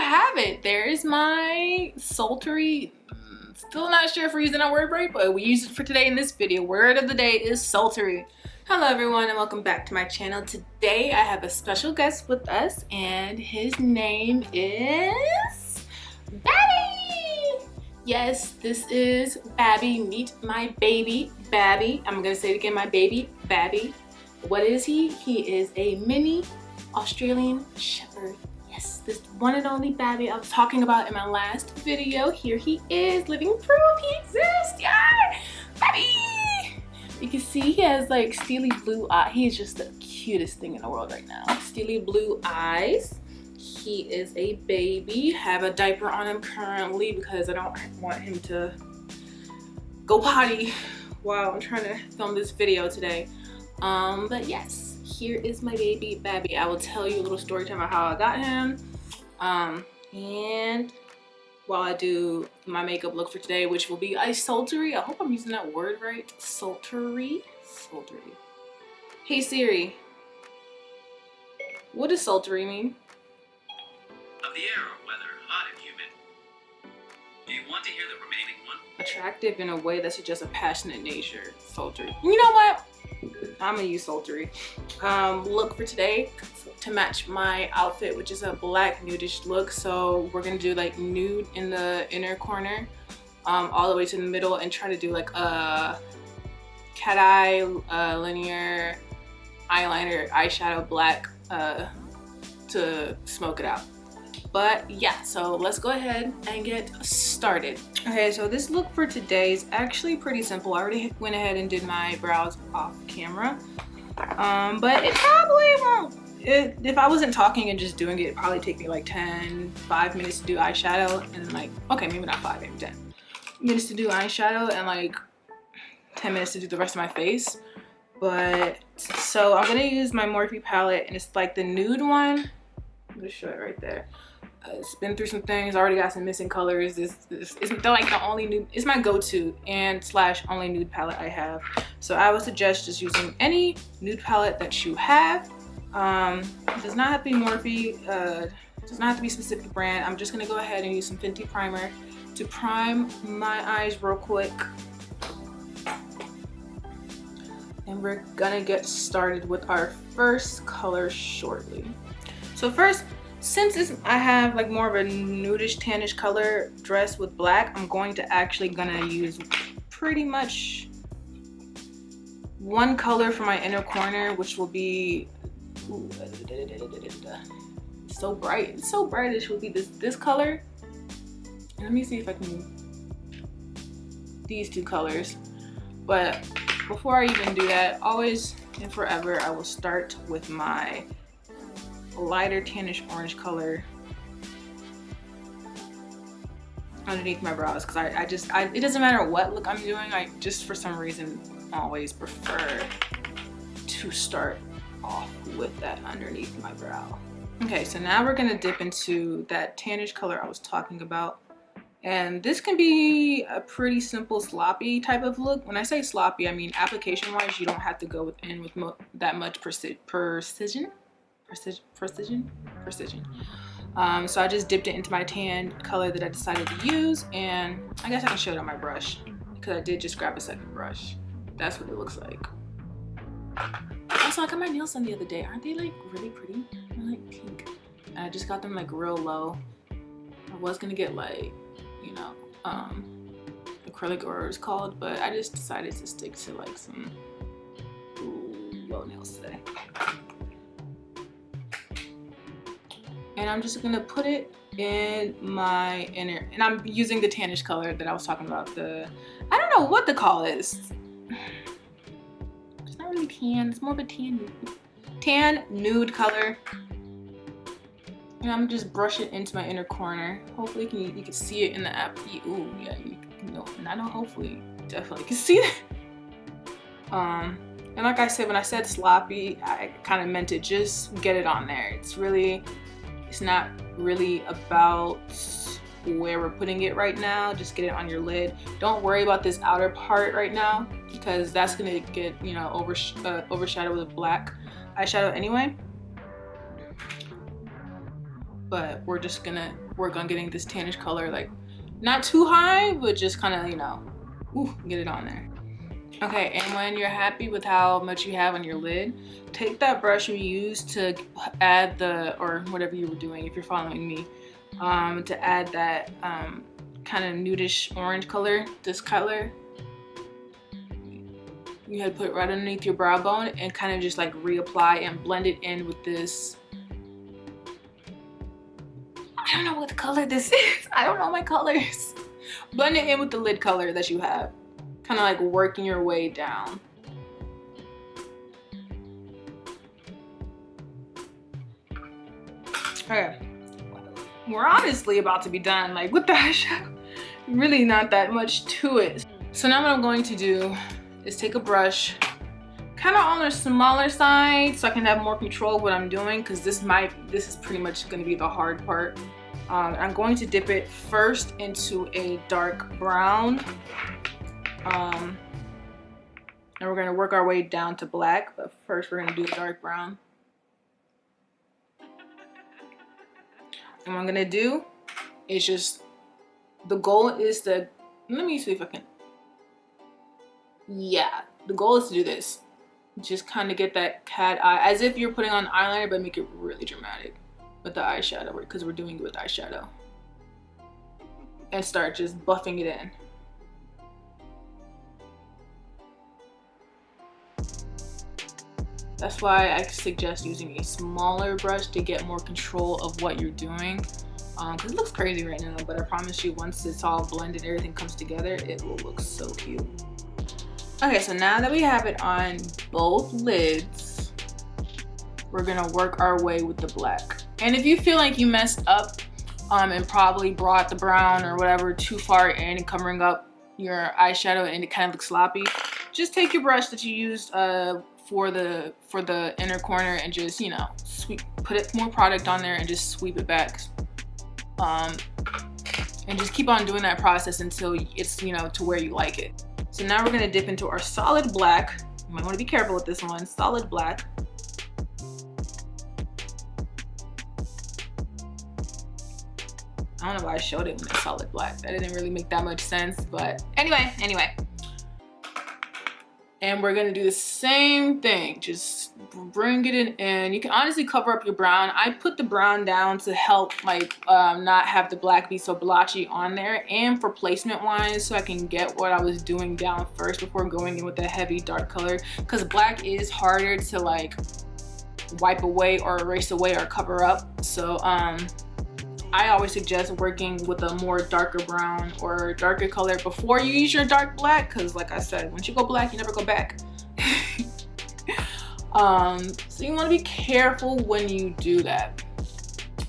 have it. There is my sultry. Still not sure if we're using that word right, but we use it for today in this video. Word of the day is sultry. Hello everyone and welcome back to my channel. Today I have a special guest with us and his name is Babi. Yes, this is Babi. Meet my baby, Babi. I'm gonna say it again, my baby, Babi. What is he? He is a mini Australian Shepherd. Yes, this one and only Babi I was talking about in my last video. Here he is, living proof he exists. Yeah, Babi. You can see he has like steely blue eyes. He's just the cutest thing in the world right now. Steely blue eyes. He is a baby. Have a diaper on him currently because I don't want him to go potty while I'm trying to film this video today. But yes, here is my baby Babi. I will tell you a little story time about how I got him. And while I do my makeup look for today, which will be a sultry. I hope I'm using that word right. Sultry. Sultry. Hey Siri, what does sultry mean? Of the air or weather, hot and humid. Do you want to hear the remaining one? Attractive in a way that suggests a passionate nature. Sultry. You know what? I'm gonna use sultry. Look for today to match my outfit, which is a black nudish look. So we're gonna do like nude in the inner corner, all the way to the middle, and try to do like a cat eye, linear eyeliner, eyeshadow black to smoke it out. But yeah, so let's go ahead and get started. Okay, so this look for today is actually pretty simple. I already went ahead and did my brows off camera. But it probably won't. If I wasn't talking and just doing it, it'd probably take me like 5 minutes to do eyeshadow and like, okay, maybe not 5, maybe 10 minutes to do eyeshadow and like 10 minutes to do the rest of my face. But so I'm gonna use my Morphe palette and it's like the nude one. I'm gonna show it right there. It's been through some things. I already got some missing colors. This isn't like the only nude. It's my go-to and / only nude palette I have. So I would suggest just using any nude palette that you have. It does not have to be Morphe. Does not have to be a specific brand. I'm just gonna go ahead and use some Fenty primer to prime my eyes real quick. And we're gonna get started with our first color shortly. So first, since I have like more of a nudish tannish color dress with black, I'm going to gonna use pretty much one color for my inner corner, which will be so bright. It's so brightish. Will be this color. And let me see if I can these two colors. But before I even do that, always and forever, I will start with my lighter tannish orange color underneath my brows because it doesn't matter what look I'm doing, I just for some reason always prefer to start off with that underneath my brow. Okay, so now we're gonna dip into that tannish color I was talking about, and this can be a pretty simple sloppy type of look. When I say sloppy, I mean application wise you don't have to go in with that much precision. So I just dipped it into my tan color that I decided to use, and I guess I can show it on my brush because I did just grab a second brush. That's what it looks like. Also, I got my nails done the other day. Aren't they like really pretty? They're like pink. And I just got them like real low. I was gonna get like, you know, acrylic or whatever it's called, but I just decided to stick to like some low nails today. And I'm just gonna put it in my inner, and I'm using the tannish color that I was talking about. I don't know what the call is. It's not really tan, it's more of a tan nude color. And I'm just brush it into my inner corner. Hopefully you can see it in the app. Ooh, yeah, you know, not hopefully, definitely can see it. And like I said, when I said sloppy, I kind of meant it, just get it on there. It's not really about where we're putting it right now. Just get it on your lid. Don't worry about this outer part right now because that's gonna get, you know, overshadowed with black eyeshadow anyway. but we're just gonna work on getting this tannish color, like not too high, but just kind of, you know, get it on there. Okay, and when you're happy with how much you have on your lid, take that brush you used to add the, or whatever you were doing, if you're following me, to add that kind of nudish orange color, this color. You had to put it right underneath your brow bone and kind of just like reapply and blend it in with this. I don't know what color this is. I don't know my colors. Blend it in with the lid color that you have. Kind of like working your way down. Okay. We're honestly about to be done, like with the eyeshadow. Really not that much to it. So now what I'm going to do is take a brush, kind of on the smaller side, so I can have more control of what I'm doing, because this is pretty much going to be the hard part. I'm going to dip it first into a dark brown, and we're going to work our way down to black, but first we're going to do the dark brown. And what I'm going to do is just, the goal is to, let me see if I can, yeah, the goal is to do this. Just kind of get that cat eye, as if you're putting on eyeliner, but make it really dramatic with the eyeshadow, because we're doing it with eyeshadow. And start just buffing it in. That's why I suggest using a smaller brush to get more control of what you're doing. Because it looks crazy right now, but I promise you, once it's all blended, everything comes together, it will look so cute. Okay, so now that we have it on both lids, we're gonna work our way with the black. And if you feel like you messed up and probably brought the brown or whatever too far in and covering up your eyeshadow and it kind of looks sloppy, just take your brush that you used for the inner corner and just, you know, put it more product on there and just sweep it back. And just keep on doing that process until it's, you know, to where you like it. So now we're gonna dip into our solid black. You might wanna be careful with this one, solid black. I don't know why I showed it when it's solid black. That didn't really make that much sense, but anyway. And we're gonna do the same thing, just bring it in, and you can honestly cover up your brown. I put the brown down to help like not have the black be so blotchy on there, and for placement wise, so I can get what I was doing down first before going in with the heavy dark color, because black is harder to like wipe away or erase away or cover up. So I always suggest working with a more darker brown or darker color before you use your dark black, because like I said, once you go black, you never go back. So you want to be careful when you do that.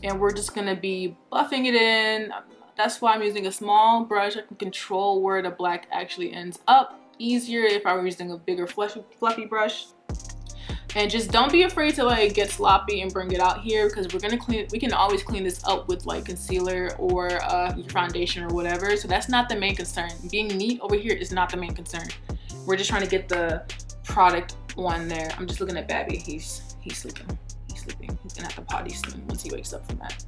And we're just going to be buffing it in. That's why I'm using a small brush. I can control where the black actually ends up easier if I were using a bigger fluffy brush. And just don't be afraid to like get sloppy and bring it out here, because we can always clean this up with like concealer or your foundation or whatever. So that's not the main concern. Being neat over here is not the main concern. We're just trying to get the product on there. I'm just looking at Babi. He's sleeping. He's gonna have to potty soon once he wakes up from that.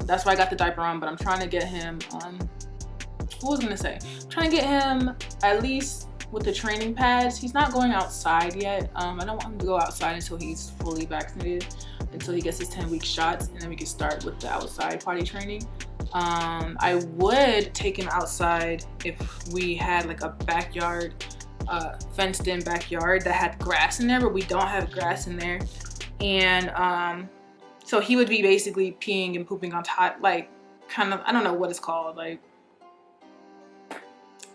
That's why I got the diaper on, but I'm trying to get him what was I gonna say? I'm trying to get him at least with the training pads. He's not going outside yet. I don't want him to go outside until he's fully vaccinated, until he gets his 10-week shots, and then we can start with the outside potty training. I would take him outside if we had like a backyard, fenced in backyard that had grass in there, but we don't have grass in there. And so he would be basically peeing and pooping on top, like kind of, I don't know what it's called, like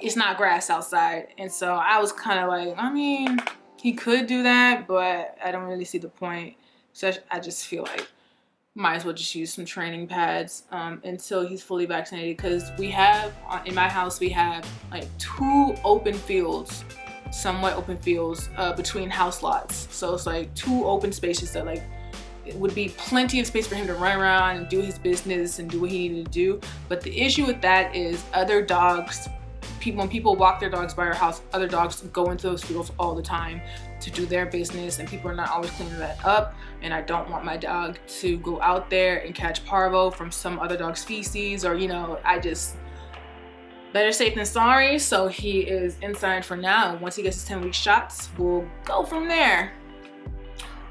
it's not grass outside. And so I was kind of like, I mean, he could do that, but I don't really see the point. So I just feel like might as well just use some training pads until he's fully vaccinated, because we have, in my house, we have like 2 open fields, somewhat open fields between house lots. So it's like 2 open spaces that like, it would be plenty of space for him to run around and do his business and do what he needed to do. But the issue with that is other dogs when people walk their dogs by our house, other dogs go into those fields all the time to do their business, and people are not always cleaning that up. And I don't want my dog to go out there and catch parvo from some other dog's feces, or, you know, I just, better safe than sorry. So he is inside for now. Once he gets his 10-week shots, we'll go from there.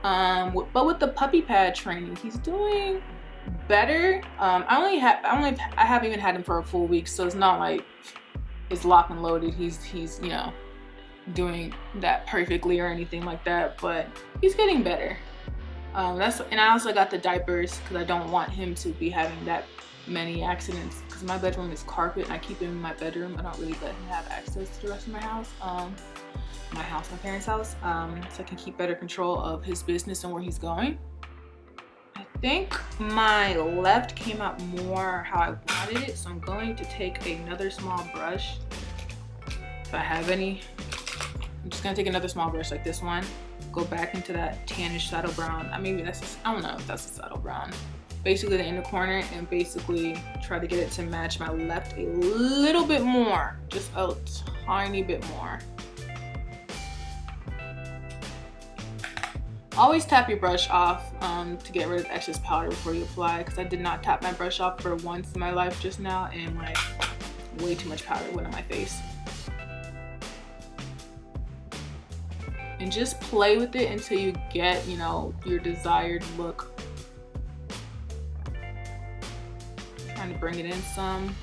But with the puppy pad training, he's doing better. I haven't even had him for a full week, so it's not like it's locked and loaded. He's you know, doing that perfectly or anything like that, but he's getting better. And I also got the diapers because I don't want him to be having that many accidents, because my bedroom is carpet and I keep him in my bedroom. I don't really let him have access to the rest of my house. My parents' house, so I can keep better control of his business and where he's going. I think my left came out more how I wanted it, so I'm going to take another small brush, if I have any. I'm just gonna take another small brush like this one, go back into that tannish saddle brown. I don't know if that's a saddle brown. Basically the inner corner, and basically try to get it to match my left a little bit more, just a tiny bit more. Always tap your brush off to get rid of excess powder before you apply, because I did not tap my brush off for once in my life just now, and like way too much powder went on my face. And just play with it until you get, you know, your desired look. Trying to bring it in some.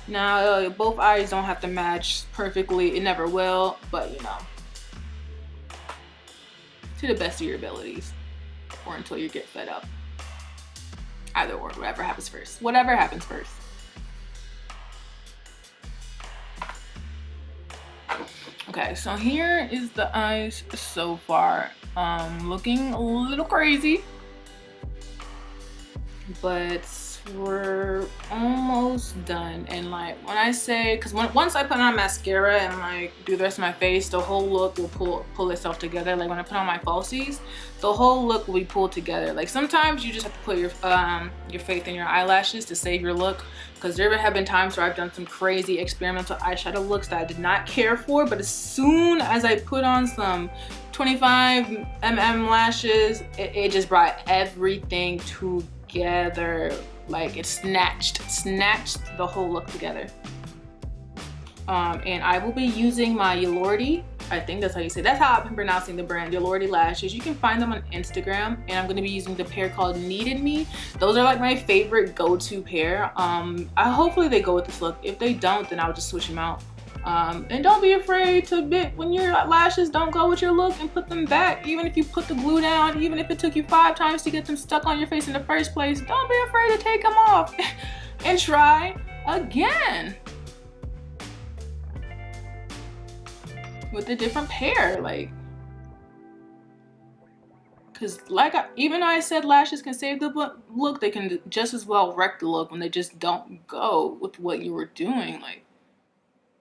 Now, both eyes don't have to match perfectly. It never will, but you know, to the best of your abilities, or until you get fed up. Either or, whatever happens first. Whatever happens first. Okay, so here is the eyes so far. Looking a little crazy, but we're almost done. And like when I say, because once I put on mascara and like do the rest of my face, the whole look will pull itself together. Like when I put on my falsies, the whole look will be pulled together. Like sometimes you just have to put your faith in your eyelashes to save your look, because there have been times where I've done some crazy experimental eyeshadow looks that I did not care for, but as soon as I put on some 25mm lashes, it just brought everything together. Like it snatched the whole look together. And I will be using my Yalordi, I think that's how you say it. That's how I've been pronouncing the brand, Yalordi lashes. You can find them on Instagram, and I'm going to be using the pair called Nude. Those are like my favorite go-to pair. Hopefully they go with this look. If they don't, then I'll just switch them out. And don't be afraid to when your lashes don't go with your look, and put them back. Even if you put the glue down, even if it took you 5 times to get them stuck on your face in the first place, don't be afraid to take them off and try again with a different pair. Like, because even though I said lashes can save the look, they can just as well wreck the look when they just don't go with what you were doing. Like,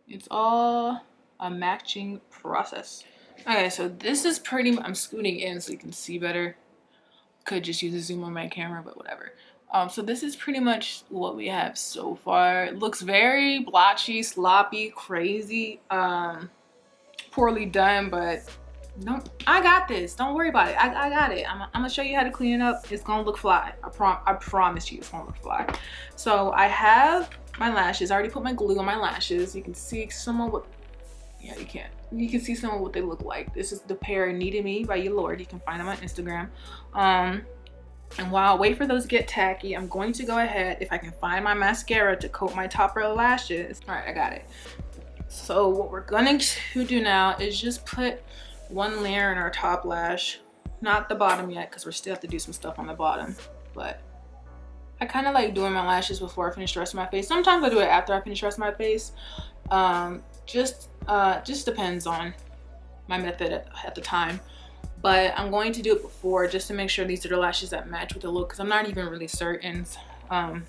it's all a matching process. Okay, so this is I'm scooting in so you can see better. Could just use a zoom on my camera, but whatever. So this is pretty much what we have so far. It looks very blotchy, sloppy, crazy, poorly done, but no, I got this. Don't worry about it. I got it. I'm gonna show you how to clean it up. It's gonna look fly. I promise you it's gonna look fly. So I have my lashes. I already put my glue on my lashes. You can see some of what, yeah, you can't. You can see some of what they look like. This is the pair Needed Me by Yalordi. You can find them on Instagram. And while I wait for those to get tacky, I'm going to go ahead, if I can find my mascara, to coat my top row lashes. All right, I got it. So what we're going to do now is just put one layer in our top lash. Not the bottom yet, because we still have to do some stuff on the bottom. But I kind of like doing my lashes before I finish the rest of my face. Sometimes I do it after I finish the rest of my face. Just depends on my method at the time. But I'm going to do it before, just to make sure these are the lashes that match with the look, because I'm not even really certain. Even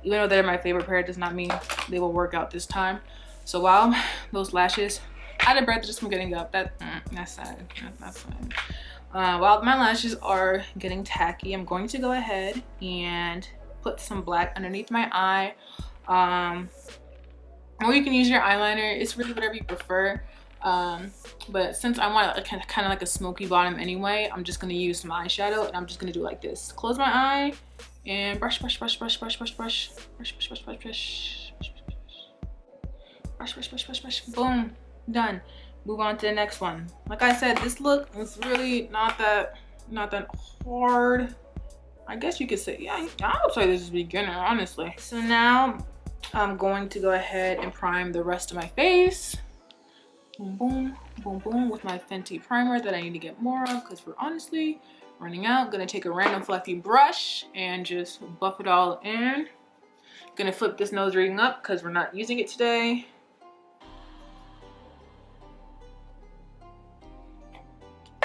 though they're my favorite pair, it does not mean they will work out this time. So while those lashes, out of breath just from getting up, that's sad. That's sad. While my lashes are getting tacky, I'm going to go ahead and put some black underneath my eye. And or you can use your eyeliner. It's really whatever you prefer. But since I want kind of like a smoky bottom anyway, I'm just gonna use my eyeshadow, and I'm just gonna do like this. Close my eye and brush, brush, brush, brush, brush, brush, brush, brush, brush, brush, brush, brush, brush, brush, brush, brush, brush. Boom, done. Move on to the next one. Like I said, this look is really not that hard. I guess you could say, yeah, I would say this is beginner, honestly. So now I'm going to go ahead and prime the rest of my face. Boom, boom, boom, boom, with my Fenty primer that I need to get more of because we're honestly running out. Gonna take a random fluffy brush and just buff it all in. Gonna flip this nose ring up because we're not using it today.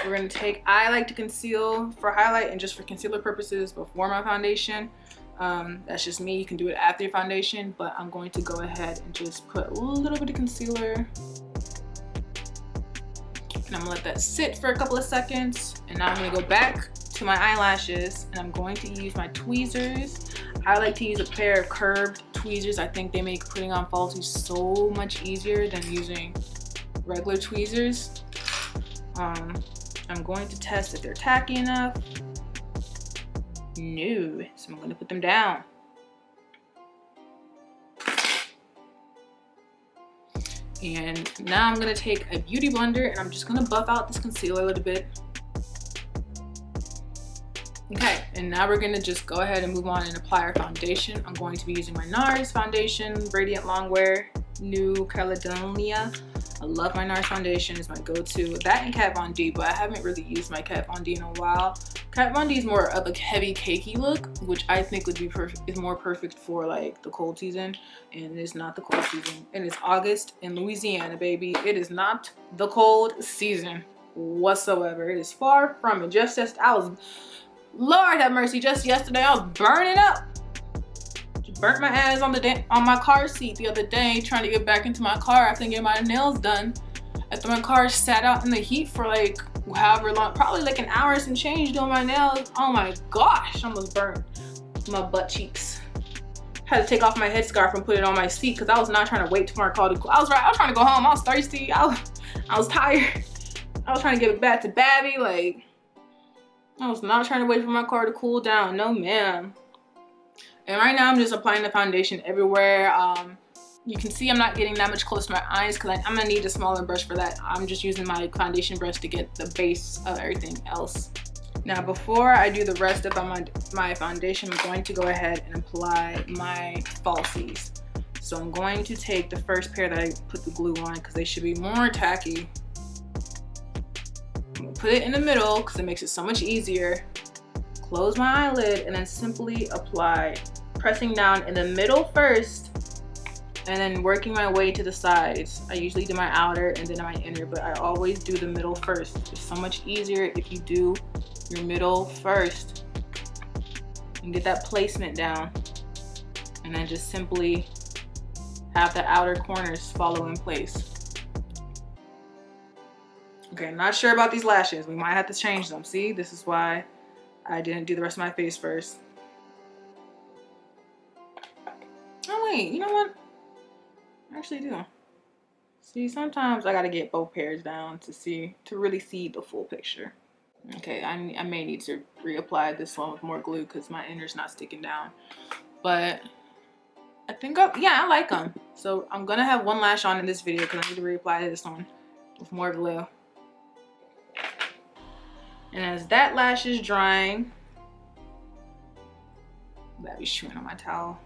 We're gonna take, I like to conceal for highlight and just for concealer purposes before my foundation. That's just me. You can do it after your foundation, but I'm going to go ahead and just put a little bit of concealer. And I'm gonna let that sit for a couple of seconds. And now I'm gonna go back to my eyelashes and I'm going to use my tweezers. I like to use a pair of curved tweezers. I think they make putting on falsies so much easier than using regular tweezers. I'm going to test if they're tacky enough. No, so I'm gonna put them down. And now I'm gonna take a beauty blender and I'm just gonna buff out this concealer a little bit. Okay, and now we're gonna just go ahead and move on and apply our foundation. I'm going to be using my NARS foundation, Radiant Longwear, New Caledonia. I love my NARS foundation, it's my go-to. That and Kat Von D, but I haven't really used my Kat Von D in a while. Kat Von D is more of a heavy cakey look, which I think would be perfect, is more perfect for like the cold season, and it is not the cold season. And it's August in Louisiana, baby. It is not the cold season whatsoever. It is far from it. Just Lord have mercy, just yesterday I was burning up. Burnt my ass on my car seat the other day trying to get back into my car after getting my nails done. After my car sat out in the heat for like however long, probably like an hour and some change doing my nails. Oh my gosh, I almost burnt my butt cheeks. Had to take off my headscarf and put it on my seat because I was not trying to wait for my car to cool. I was trying to go home. I was thirsty. I was tired. I was trying to get back to Babi. Like, I was not trying to wait for my car to cool down. No, ma'am. And right now I'm just applying the foundation everywhere. You can see I'm not getting that much close to my eyes because I'm gonna need a smaller brush for that. I'm just using my foundation brush to get the base of everything else. Now before I do the rest of my foundation, I'm going to go ahead and apply my falsies. So I'm going to take the first pair that I put the glue on because they should be more tacky. I'm gonna put it in the middle because it makes it so much easier. Close my eyelid and then simply apply, pressing down in the middle first and then working my way to the sides. I usually do my outer and then my inner, but I always do the middle first. It's so much easier if you do your middle first and get that placement down, and then just simply have the outer corners follow in place. Okay, not sure about these lashes. We might have to change them. See, this is why I didn't do the rest of my face first. Oh wait, you know what? I actually do. See, sometimes I gotta get both pairs down to really see the full picture. Okay, I may need to reapply this one with more glue because my inner's not sticking down. But I think, yeah, I like them. So I'm gonna have one lash on in this video because I need to reapply this one with more glue. And as that lash is drying, Babi's chewing on my towel.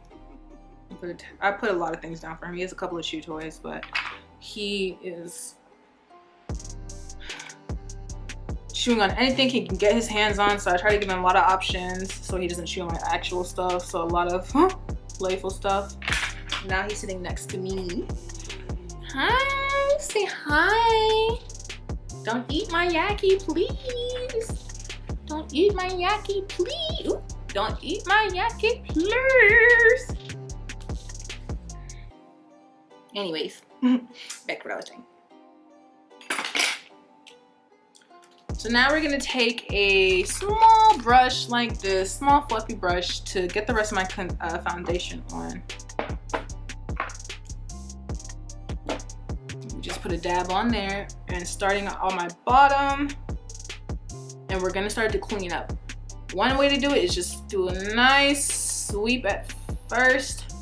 I put a lot of things down for him. He has a couple of chew toys, but he is chewing on anything he can get his hands on. So I try to give him a lot of options so he doesn't chew on my actual stuff. So a lot of playful stuff. Now he's sitting next to me. Hi, say hi. Don't eat my yaki, please. Don't eat my yaki, please. Ooh, don't eat my yaki, please. Anyways, back to what I was saying. So now we're gonna take a small brush like this, small fluffy brush, to get the rest of my foundation on. put a dab on there and starting on my bottom, and we're gonna start to clean up. One way to do it is just do a nice sweep at first,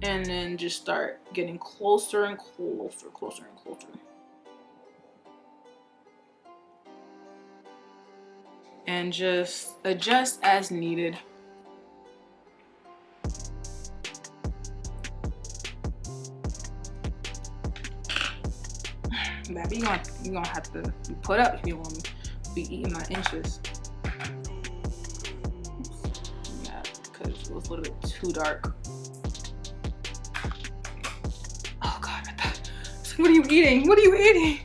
and then just start getting closer and closer, closer and closer. And just adjust as needed. Baby, you gonna have to be put up if you want to be eating my inches. Yeah, because it was a little bit too dark. Oh God, I thought, what are you eating? What are you eating?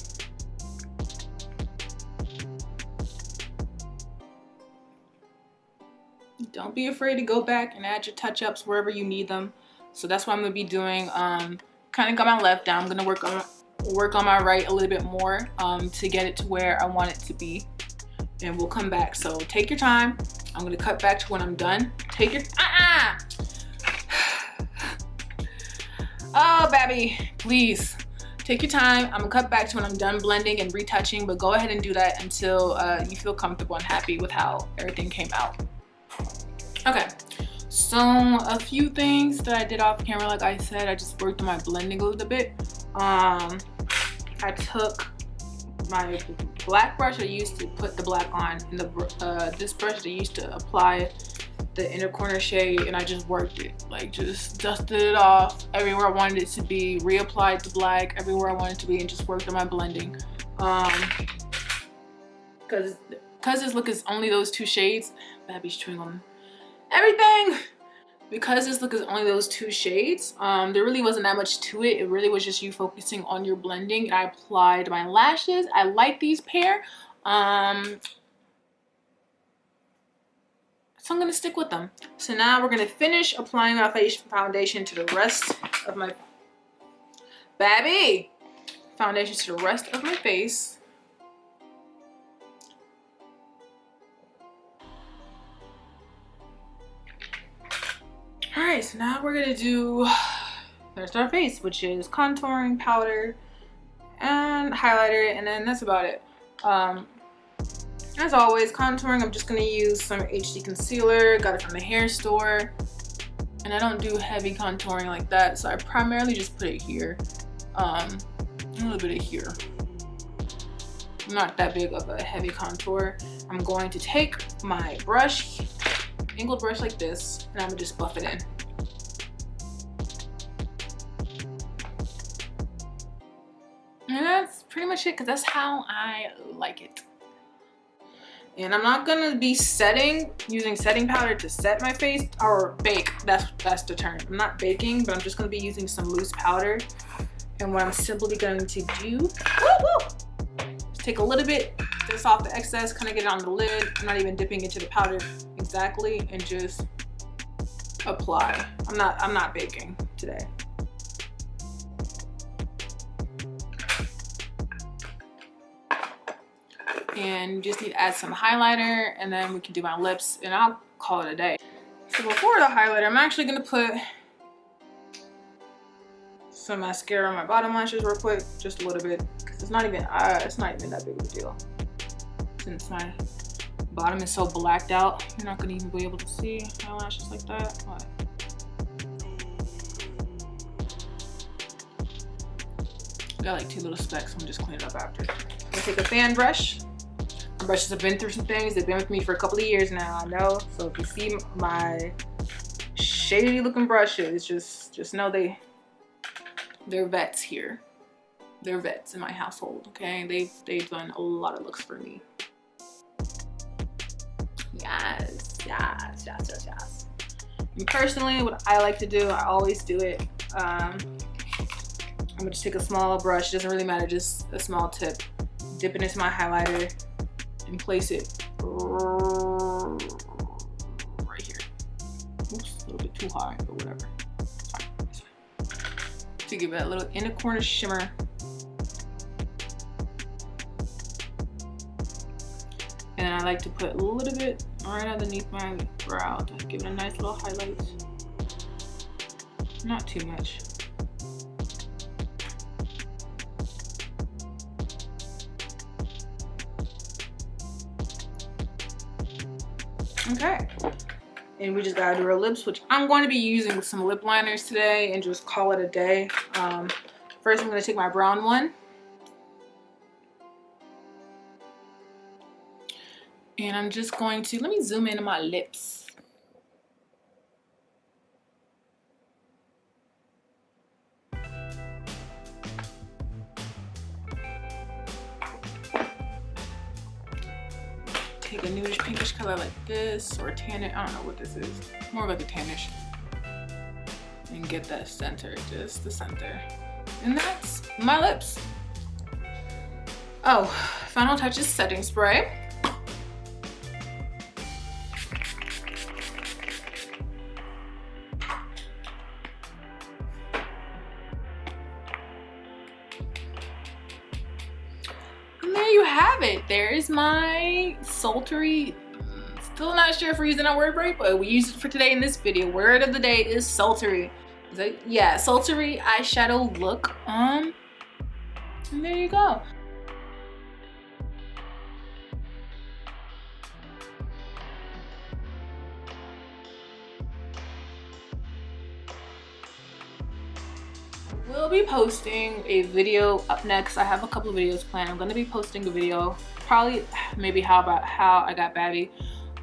Don't be afraid to go back and add your touch-ups wherever you need them. So that's what I'm gonna be doing. Kind of got my left down. I'm gonna work on my right a little bit more to get it to where I want it to be, and we'll come back. So take your time. I'm gonna cut back to when I'm done. Take your oh Babi, please take your time. I'm gonna cut back to when I'm done blending and retouching, but go ahead and do that until you feel comfortable and happy with how everything came out. Okay, so a few things that I did off camera, like I said, I just worked on my blending a little bit. I took my black brush I used to put the black on, and this brush I used to apply the inner corner shade, and I just worked it, like just dusted it off everywhere I wanted it to be, reapplied the black everywhere I wanted it to be, and just worked on my blending. Because this look is only those two shades. Babi's chewing on everything. Because this look is only those two shades, there really wasn't that much to it. It really was just you focusing on your blending. I applied my lashes. I like these pair. So I'm gonna stick with them. So now we're gonna finish applying my foundation to the rest of my foundation to the rest of my face. All right, so now we're gonna do the rest of our face, which is contouring, powder, and highlighter, and then that's about it. As always, contouring, I'm just gonna use some HD concealer, got it from the hair store, and I don't do heavy contouring like that, so I primarily just put it here, a little bit of here. Not that big of a heavy contour. I'm going to take my brush, angled brush like this, and I'm gonna just buff it in. And that's pretty much it, because that's how I like it. And I'm not gonna be using setting powder to set my face or bake. That's the term. I'm not baking, but I'm just gonna be using some loose powder. And what I'm simply going to do, just take a little bit just off the excess, kind of get it on the lid. I'm not even dipping into the powder exactly, and just apply. I'm not baking today. And just need to add some highlighter, and then we can do my lips, and I'll call it a day. So before the highlighter, I'm actually gonna put some mascara on my bottom lashes real quick, just a little bit, because it's not even that big of a deal. Since my bottom is so blacked out, you're not gonna even be able to see my lashes like that. But I got like 2 little specks, so I'm just cleaning it up after. I'm gonna take a fan brush. My brushes have been through some things. They've been with me for a couple of years now, I know. So if you see my shady looking brushes, just know they're vets here. They're vets in my household, okay? They've done a lot of looks for me. Yes. And personally, what I like to do, I always do it. I'm gonna just take a small brush, doesn't really matter, just a small tip. Dip it into my highlighter and place it right here. Oops, a little bit too high, but whatever. It's fine. It's fine. To give it a little inner corner shimmer. And I like to put a little bit right underneath my brow to give it a nice little highlight. Not too much. Okay. And we just gotta do our lips, which I'm going to be using with some lip liners today and just call it a day. First, I'm gonna take my brown one. And I'm just going to, let me zoom into my lips. Take a nudish pinkish color like this, or tannish, I don't know what this is. More like a tannish. And get that center, just the center. And that's my lips. Oh, final touch is setting spray. And there you have it. There's my sultry, still not sure if we're using that word right, but we used it for today in this video. Word of the day is sultry. Yeah, sultry eyeshadow look. And there you go. We'll be posting a video up next. I have a couple of videos planned. I'm gonna be posting a video, probably maybe how I got Babi,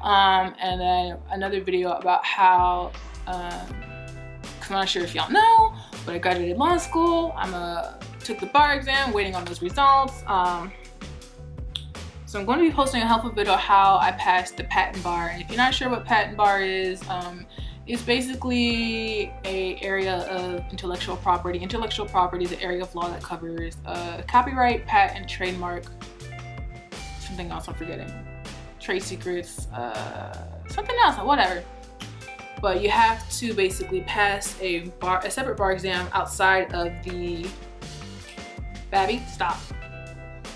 and then another video about how, cause I'm not sure if y'all know, but I graduated law school. Took the bar exam, waiting on those results. So I'm going to be posting a helpful video how I passed the patent bar. And if you're not sure what patent bar is, it's basically a area of intellectual property. Intellectual property is an area of law that covers copyright, patent, trademark, something else I'm forgetting, trade secrets, something else, whatever. But you have to basically pass a separate bar exam outside of the Babi, stop.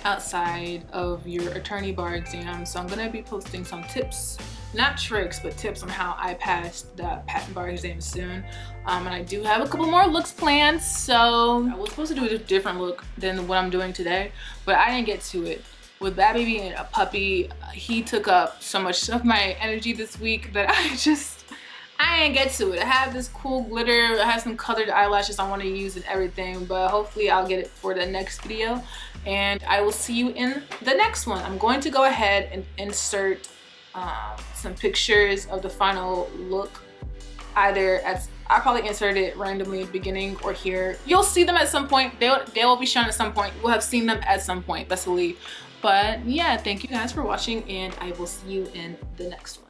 Outside of your attorney bar exam. So I'm gonna be posting some tips, not tricks, but tips on how I passed the patent bar exam soon. And I do have a couple more looks planned. So I was supposed to do a different look than what I'm doing today, but I didn't get to it. With Babi being a puppy, he took up so much of my energy this week that I didn't get to it. I have this cool glitter, I have some colored eyelashes I want to use and everything, but hopefully I'll get it for the next video. And I will see you in the next one. I'm going to go ahead and insert some pictures of the final look. I'll probably insert it randomly at the beginning or here. You'll see them at some point. They will be shown at some point. We'll have seen them at some point, best believe. But yeah, thank you guys for watching, and I will see you in the next one.